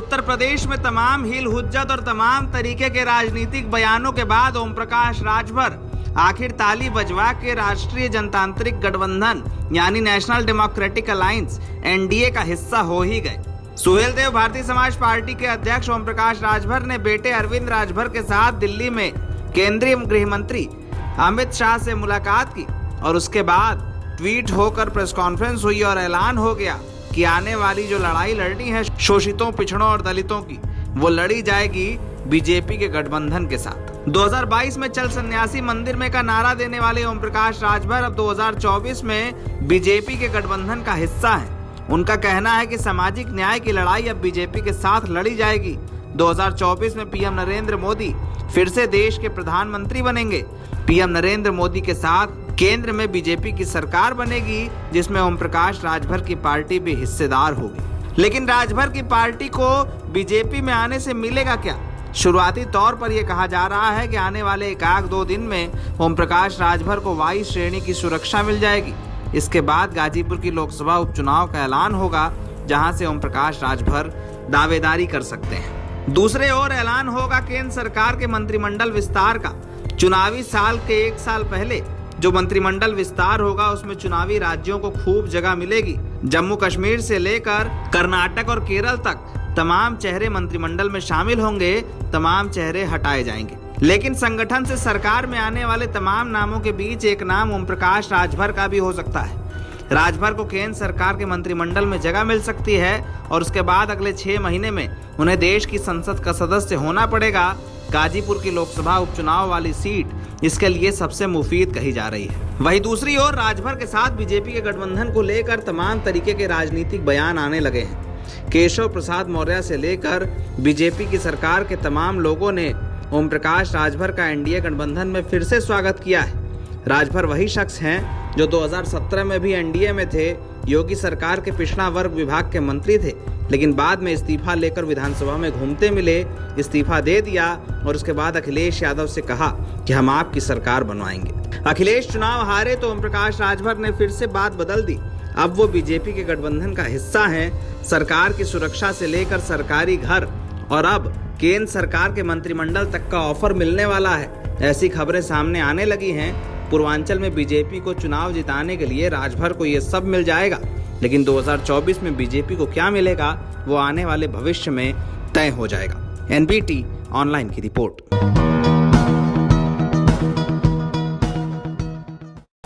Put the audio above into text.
उत्तर प्रदेश में तमाम हिल हुज्जत और तमाम तरीके के राजनीतिक बयानों के बाद ओम प्रकाश राजभर आखिर ताली बजवा के राष्ट्रीय जनतांत्रिक गठबंधन यानी नेशनल डेमोक्रेटिक अलायंस एनडीए का हिस्सा हो ही गए। सुहेलदेव भारतीय समाज पार्टी के अध्यक्ष ओम प्रकाश राजभर ने बेटे अरविंद राजभर के साथ दिल्ली में केंद्रीय गृह मंत्री अमित शाह से मुलाकात की और उसके बाद ट्वीट होकर प्रेस कॉन्फ्रेंस हुई और ऐलान हो गया कि आने वाली जो लड़ाई लड़नी है शोषितों, पिछड़ों और दलितों की, वो लड़ी जाएगी बीजेपी के गठबंधन के साथ। 2022 में चल सन्यासी मंदिर में का नारा देने वाले ओम प्रकाश राजभर अब 2024 में बीजेपी के गठबंधन का हिस्सा हैं। उनका कहना है कि सामाजिक न्याय की लड़ाई अब बीजेपी के साथ लड़ी जाएगी। 2024 में पीएम नरेंद्र मोदी फिर से देश के प्रधानमंत्री बनेंगे। पीएम नरेंद्र मोदी के साथ केंद्र में बीजेपी की सरकार बनेगी, जिसमें ओम प्रकाश राजभर की पार्टी भी हिस्सेदार होगी। लेकिन राजभर की पार्टी को बीजेपी में आने से मिलेगा क्या? शुरुआती तौर पर यह कहा जा रहा है कि आने वाले एक दो दिन में ओम प्रकाश राजभर को वायु श्रेणी की सुरक्षा मिल जाएगी। इसके बाद गाजीपुर की लोकसभा उपचुनाव का ऐलान होगा, जहां से ओम प्रकाश राजभर दावेदारी कर सकते हैं। दूसरे ओर ऐलान होगा केंद्र सरकार के मंत्रिमंडल विस्तार का। चुनावी साल के एक साल पहले जो मंत्रिमंडल विस्तार होगा उसमें चुनावी राज्यों को खूब जगह मिलेगी। जम्मू कश्मीर से लेकर कर्नाटक और केरल तक तमाम चेहरे मंत्रिमंडल में शामिल होंगे, तमाम चेहरे हटाए जाएंगे। लेकिन संगठन से सरकार में आने वाले तमाम नामों के बीच एक नाम ओम प्रकाश राजभर का भी हो सकता है। राजभर को केंद्र सरकार के मंत्रिमंडल में जगह मिल सकती है और उसके बाद अगले 6 महीने में उन्हें देश की संसद का सदस्य होना पड़ेगा। गाजीपुर की लोकसभा उपचुनाव वाली सीट इसके लिए सबसे मुफीद कही जा रही है। वहीं दूसरी ओर राजभर के साथ बीजेपी के गठबंधन को लेकर तमाम तरीके के राजनीतिक बयान आने लगे हैं। केशव प्रसाद मौर्य से लेकर बीजेपी की सरकार के तमाम लोगों ने ओम प्रकाश राजभर का एनडीए गठबंधन में फिर से स्वागत किया है। राजभर वही शख्स हैं जो 2017 में भी एनडीए में थे, योगी सरकार के पिछड़ा वर्ग विभाग के मंत्री थे, लेकिन बाद में इस्तीफा लेकर विधानसभा में घूमते मिले, इस्तीफा दे दिया और उसके बाद अखिलेश यादव से कहा कि हम आपकी सरकार बनवाएंगे। अखिलेश चुनाव हारे तो ओम प्रकाश राजभर ने फिर से बात बदल दी। अब वो बीजेपी के गठबंधन का हिस्सा हैं। सरकार की सुरक्षा से लेकर सरकारी घर और अब केंद्र सरकार के मंत्रिमंडल तक का ऑफर मिलने वाला है, ऐसी खबरें सामने आने लगी हैं। पूर्वांचल में बीजेपी को चुनाव जिताने के लिए राजभर को ये सब मिल जाएगा, लेकिन 2024 में बीजेपी को क्या मिलेगा वो आने वाले भविष्य में तय हो जाएगा। एनबीटी ऑनलाइन की रिपोर्ट।